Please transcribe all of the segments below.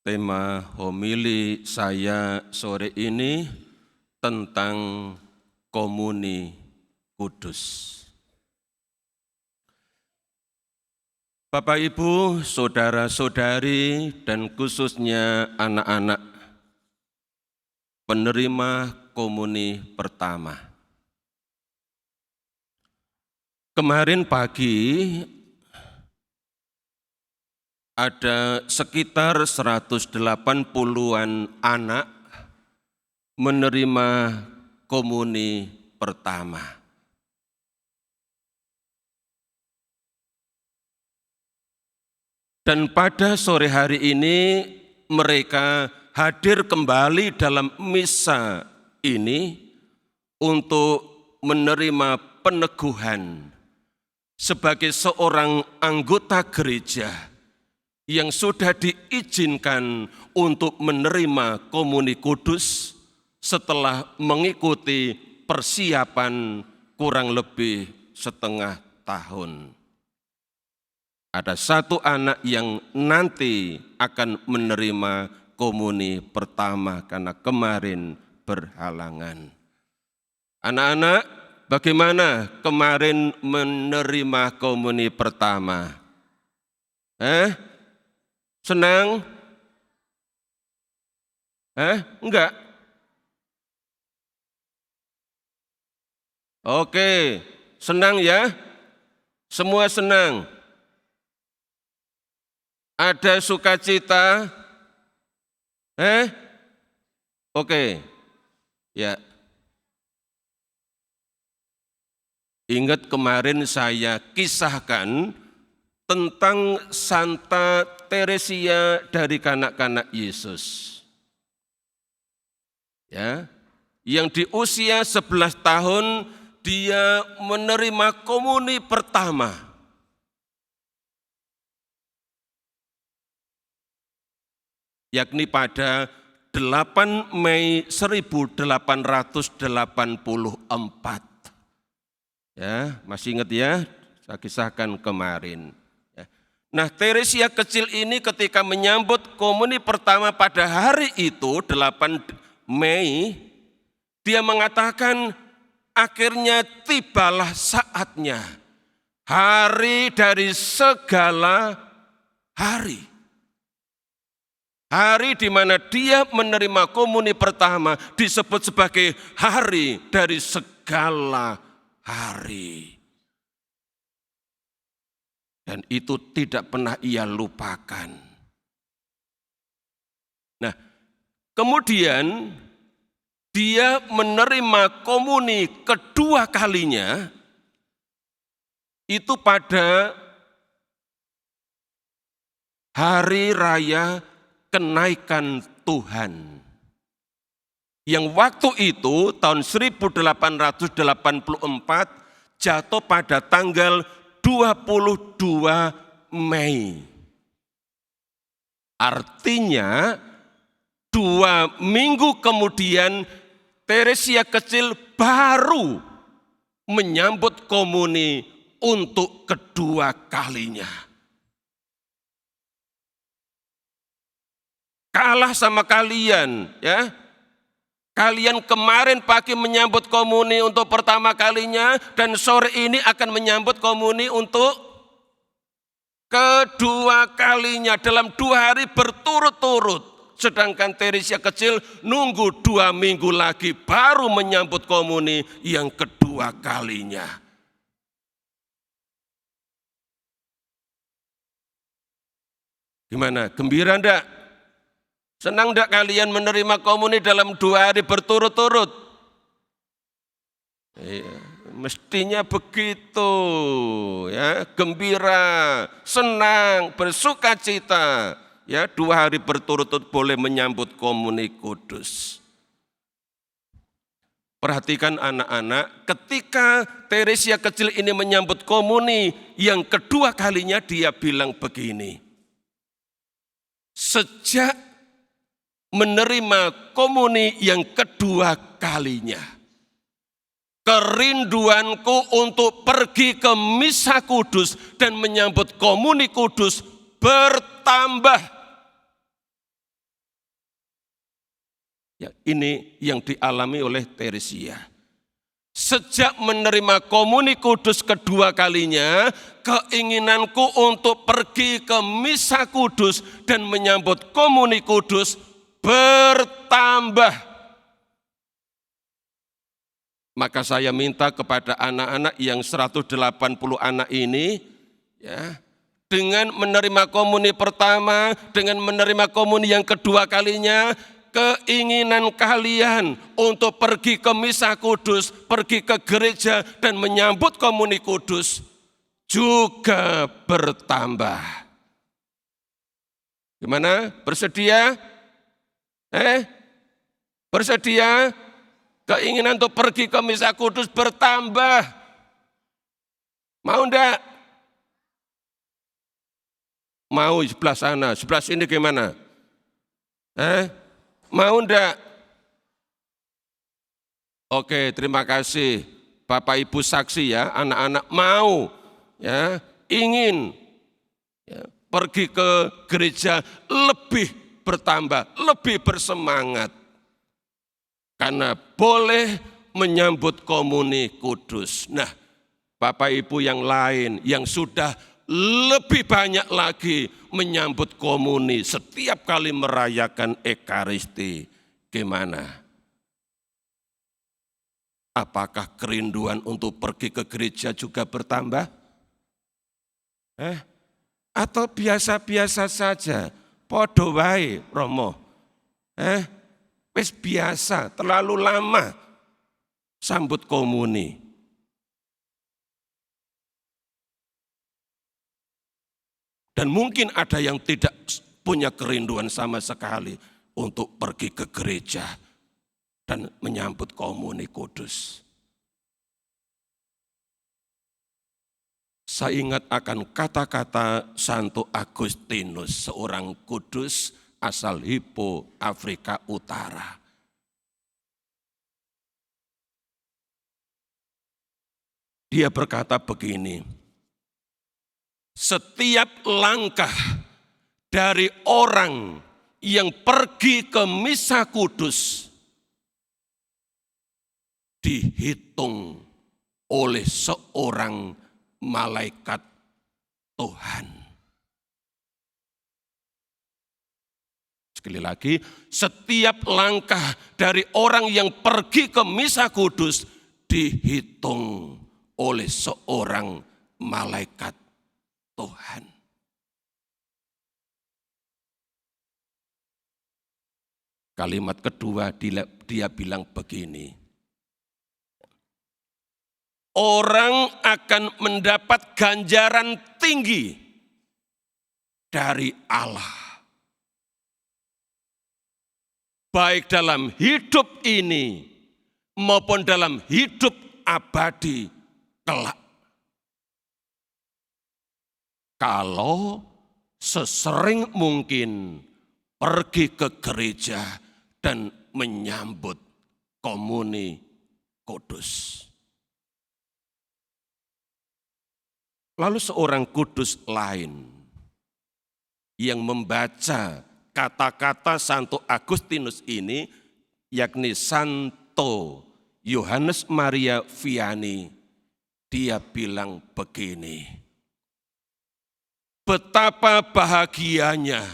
Tema homili saya sore ini tentang komuni kudus. Bapak, Ibu, saudara-saudari, dan khususnya anak-anak penerima komuni pertama. Kemarin pagi ada sekitar 180-an anak menerima komuni pertama. Dan pada sore hari ini mereka hadir kembali dalam misa ini untuk menerima peneguhan sebagai seorang anggota gereja yang sudah diizinkan untuk menerima komuni kudus setelah mengikuti persiapan kurang lebih setengah tahun. Ada satu anak yang nanti akan menerima komuni pertama karena kemarin berhalangan. Anak-anak, bagaimana kemarin menerima komuni pertama? Senang? Enggak? Oke, senang ya? Semua senang? Ada sukacita? Oke, ya. Ingat kemarin saya kisahkan tentang Santa Teresia dari kanak-kanak Yesus. Ya, yang di usia 11 tahun dia menerima komuni pertama. Yakni pada 8 Mei 1884. Ya, masih ingat ya? Saya kisahkan kemarin. Nah, Teresia kecil ini ketika menyambut komuni pertama pada hari itu, 8 Mei, dia mengatakan, akhirnya tibalah saatnya, hari dari segala hari. Hari di mana dia menerima komuni pertama disebut sebagai hari dari segala hari. Dan itu tidak pernah ia lupakan. Nah, kemudian dia menerima komuni kedua kalinya itu pada hari raya kenaikan Tuhan. Yang waktu itu tahun 1884 jatuh pada tanggal 22 Mei. Artinya 2 minggu kemudian Teresia kecil baru menyambut komuni untuk kedua kalinya. Kalah sama kalian, ya. Kalian kemarin pagi menyambut komuni untuk pertama kalinya dan sore ini akan menyambut komuni untuk kedua kalinya dalam 2 hari berturut-turut. Sedangkan Teresia kecil nunggu 2 minggu lagi baru menyambut komuni yang kedua kalinya. Gimana? Gembira enggak? Senang enggak kalian menerima komuni dalam 2 hari berturut-turut? Iya, mestinya begitu, ya, gembira, senang, bersukacita, ya, 2 hari berturut-turut boleh menyambut komuni kudus. Perhatikan anak-anak, ketika Teresia kecil ini menyambut komuni yang kedua kalinya dia bilang begini, sejak menerima komuni yang kedua kalinya, kerinduanku untuk pergi ke misa kudus dan menyambut komuni kudus bertambah. Ya, ini yang dialami oleh Teresia. Sejak menerima komuni kudus kedua kalinya, keinginanku untuk pergi ke misa kudus dan menyambut komuni kudus bertambah. Maka saya minta kepada anak-anak yang 180 anak ini, ya, dengan menerima komuni pertama, dengan menerima komuni yang kedua kalinya, keinginan kalian untuk pergi ke misa kudus, pergi ke gereja dan menyambut komuni kudus juga bertambah. Gimana? Bersedia? Bersedia? Keinginan untuk pergi ke misa kudus bertambah. Mau enggak? Mau sebelah sana, sebelah sini gimana? Mau enggak? Oke, terima kasih. Bapak Ibu saksi ya, anak-anak mau, ya, ingin ya, pergi ke gereja lebih bertambah, lebih bersemangat. Karena boleh menyambut komuni kudus. Nah, Bapak Ibu yang lain yang sudah lebih banyak lagi menyambut komuni setiap kali merayakan Ekaristi. Gimana? Apakah kerinduan untuk pergi ke gereja juga bertambah? Atau biasa-biasa saja? Podo wae, Romo. Wis biasa, terlalu lama sambut komuni. Dan mungkin ada yang tidak punya kerinduan sama sekali untuk pergi ke gereja dan menyambut komuni kudus. Saya ingat akan kata-kata Santo Agustinus, seorang kudus asal Hippo, Afrika Utara. Dia berkata begini, setiap langkah dari orang yang pergi ke misa kudus dihitung oleh seorang malaikat Tuhan. Sekali lagi, setiap langkah dari orang yang pergi ke misa kudus dihitung oleh seorang malaikat Tuhan. Kalimat kedua dia bilang begini, orang akan mendapat ganjaran tinggi dari Allah. Baik dalam hidup ini maupun dalam hidup abadi kelak. Kalau sesering mungkin pergi ke gereja dan menyambut komuni kudus. Lalu seorang kudus lain yang membaca kata-kata Santo Agustinus ini, yakni Santo Yohanes Maria Vianney, dia bilang begini, betapa bahagianya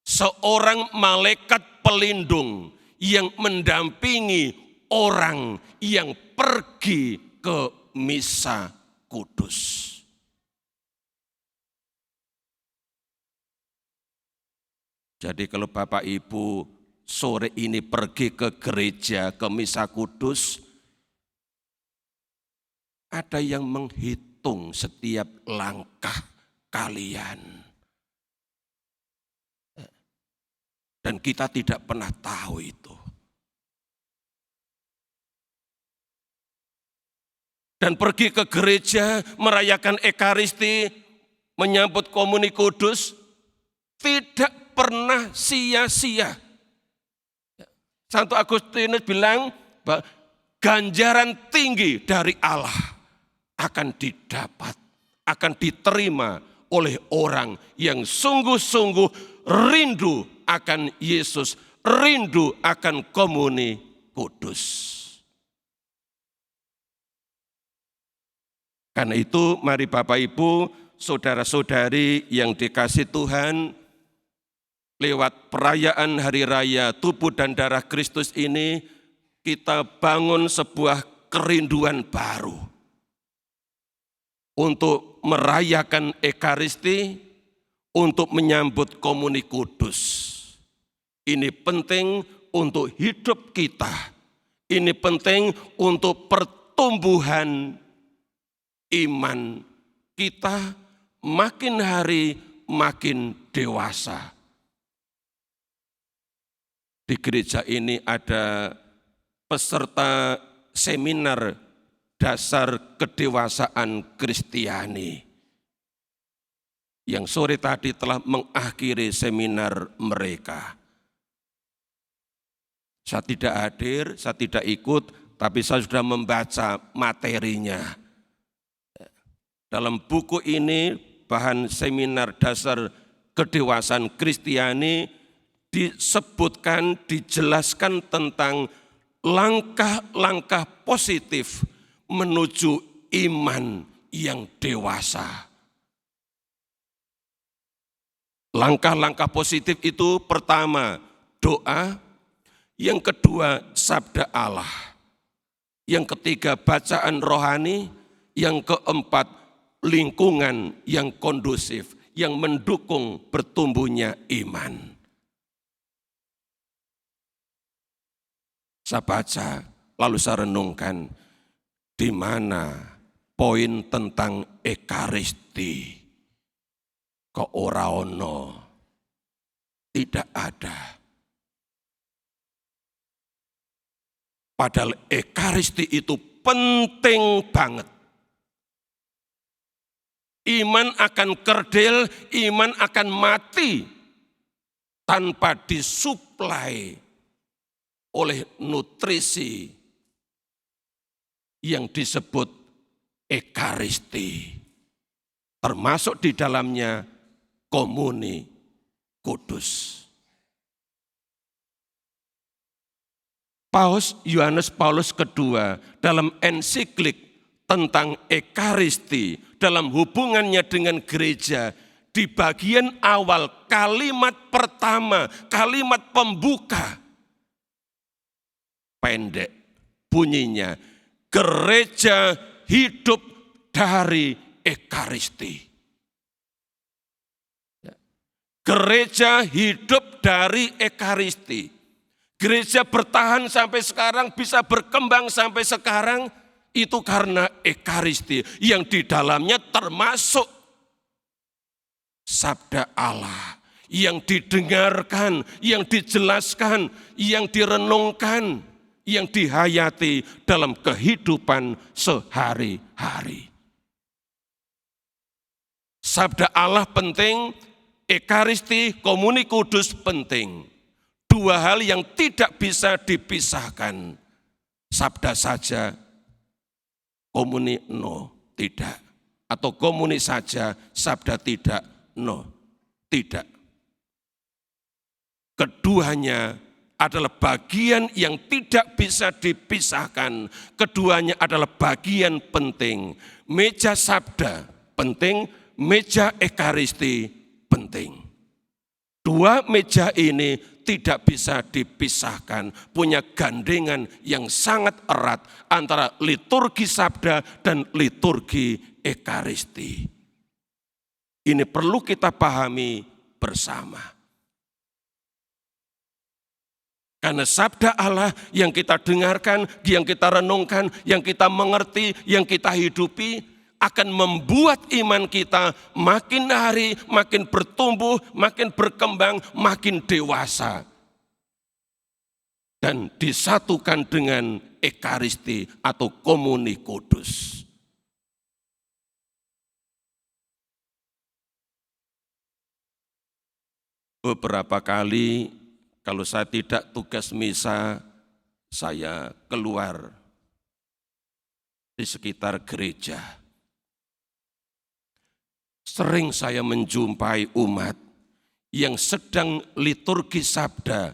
seorang malaikat pelindung yang mendampingi orang yang pergi ke misa kudus. Jadi kalau Bapak Ibu sore ini pergi ke gereja, ke misa kudus, ada yang menghitung setiap langkah kalian. Dan kita tidak pernah tahu itu. Dan pergi ke gereja, merayakan Ekaristi, menyambut komuni kudus, tidak pernah sia-sia. Santo Agustinus bilang, bahwa ganjaran tinggi dari Allah akan didapat, akan diterima oleh orang yang sungguh-sungguh rindu akan Yesus, rindu akan komuni kudus. Karena itu mari Bapak Ibu, saudara-saudari yang dikasih Tuhan, lewat perayaan Hari Raya Tubuh dan Darah Kristus ini, kita bangun sebuah kerinduan baru untuk merayakan Ekaristi, untuk menyambut komuni kudus. Ini penting untuk hidup kita, ini penting untuk pertumbuhan iman kita makin hari makin dewasa. Di gereja ini ada peserta seminar dasar kedewasaan Kristiani yang sore tadi telah mengakhiri seminar mereka. Saya tidak hadir, saya tidak ikut, tapi saya sudah membaca materinya. Dalam buku ini, bahan seminar dasar kedewasaan Kristiani, disebutkan, dijelaskan tentang langkah-langkah positif menuju iman yang dewasa. Langkah-langkah positif itu pertama, doa, yang kedua, sabda Allah, yang ketiga, bacaan rohani, yang keempat, lingkungan yang kondusif, yang mendukung bertumbuhnya iman. Saya baca, lalu saya renungkan, di mana poin tentang Ekaristi? Kok ora ono? Tidak ada. Padahal Ekaristi itu penting banget. Iman akan kerdil, iman akan mati tanpa disuplai oleh nutrisi yang disebut Ekaristi. Termasuk di dalamnya komuni kudus. Paus Yohanes Paulus II dalam ensiklik tentang Ekaristi, dalam hubungannya dengan gereja, di bagian awal kalimat pertama, kalimat pembuka, pendek bunyinya, gereja hidup dari Ekaristi. Gereja hidup dari Ekaristi. Gereja bertahan sampai sekarang, bisa berkembang sampai sekarang, itu karena Ekaristi yang di dalamnya termasuk sabda Allah yang didengarkan, yang dijelaskan, yang direnungkan, yang dihayati dalam kehidupan sehari-hari. Sabda Allah penting, Ekaristi, komuni kudus penting. Dua hal yang tidak bisa dipisahkan. Sabda saja, komuni no, tidak. Atau komuni saja, sabda tidak, no, tidak. Keduanya adalah bagian yang tidak bisa dipisahkan. Keduanya adalah bagian penting. Meja sabda penting, meja Ekaristi penting. Dua meja ini tidak bisa dipisahkan, punya gandengan yang sangat erat antara liturgi sabda dan liturgi Ekaristi. Ini perlu kita pahami bersama. Karena sabda Allah yang kita dengarkan, yang kita renungkan, yang kita mengerti, yang kita hidupi, akan membuat iman kita makin hari makin bertumbuh, makin berkembang, makin dewasa. Dan disatukan dengan Ekaristi atau komuni kudus. Beberapa kali kalau saya tidak tugas misa, saya keluar di sekitar gereja. Sering saya menjumpai umat yang sedang liturgi sabda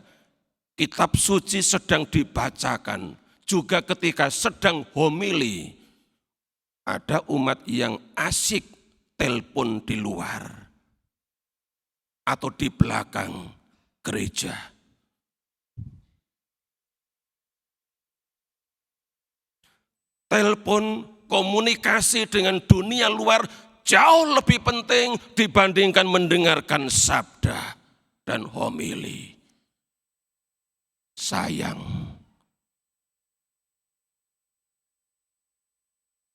kitab suci sedang dibacakan, juga ketika sedang homili, ada umat yang asik telepon di luar atau di belakang gereja. Telepon, komunikasi dengan dunia luar jauh lebih penting dibandingkan mendengarkan sabda dan homili. Sayang.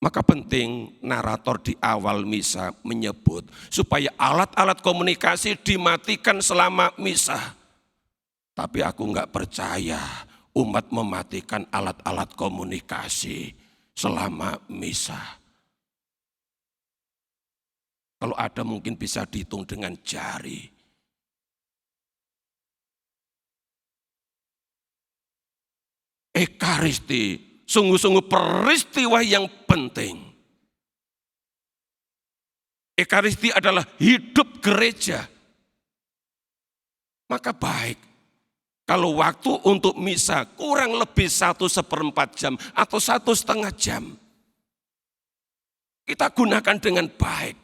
Maka penting narator di awal misa menyebut supaya alat-alat komunikasi dimatikan selama misa. Tapi aku enggak percaya umat mematikan alat-alat komunikasi selama misa. Kalau ada mungkin bisa dihitung dengan jari. Ekaristi, sungguh-sungguh peristiwa yang penting. Ekaristi adalah hidup gereja. Maka baik kalau waktu untuk misa kurang lebih 1/4 jam atau 1,5 jam. Kita gunakan dengan baik.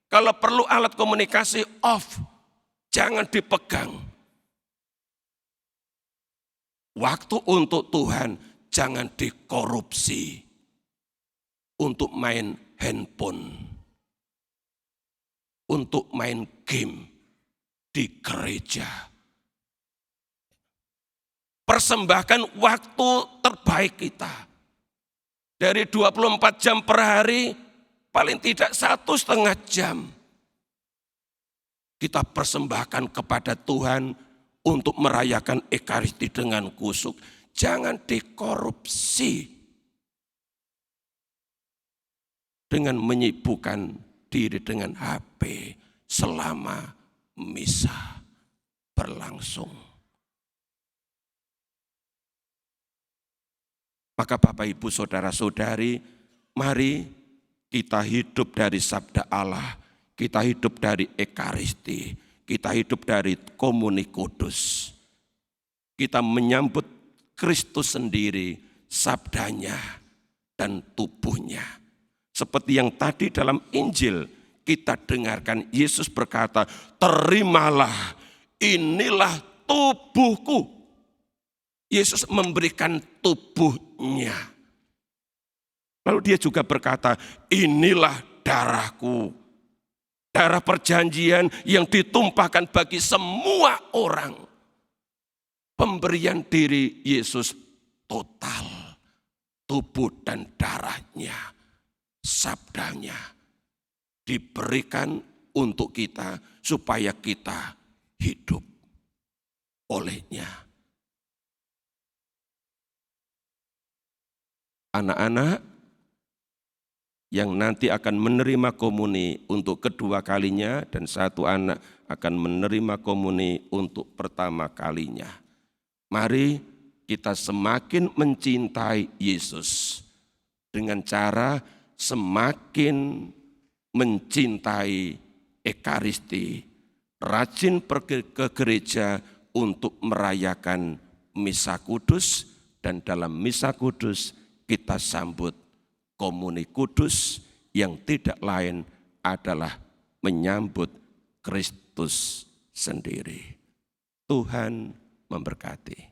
Kalau perlu alat komunikasi off, jangan dipegang. Waktu untuk Tuhan jangan dikorupsi untuk main handphone, untuk main game di gereja. Persembahkan waktu terbaik kita. Dari 24 jam per hari, paling tidak 1,5 jam. Kita persembahkan kepada Tuhan untuk merayakan Ekaristi dengan kusuk. Jangan dikorupsi dengan menyibukkan diri dengan HP selama misa berlangsung. Maka Bapak Ibu Saudara-saudari, mari kita hidup dari sabda Allah, kita hidup dari Ekaristi, kita hidup dari komuni kudus. Kita menyambut Kristus sendiri, sabdanya dan tubuhnya. Seperti yang tadi dalam Injil kita dengarkan, Yesus berkata, terimalah, inilah tubuhku. Yesus memberikan tubuhnya. Lalu dia juga berkata, inilah darahku. Darah perjanjian yang ditumpahkan bagi semua orang. Pemberian diri Yesus total. Tubuh dan darahnya, sabdanya diberikan untuk kita supaya kita hidup olehnya. Anak-anak yang nanti akan menerima komuni untuk kedua kalinya dan satu anak akan menerima komuni untuk pertama kalinya. Mari kita semakin mencintai Yesus dengan cara semakin mencintai Ekaristi, rajin pergi ke gereja untuk merayakan misa kudus, dan dalam misa kudus kita sambut komuni kudus yang tidak lain adalah menyambut Kristus sendiri. Tuhan memberkati.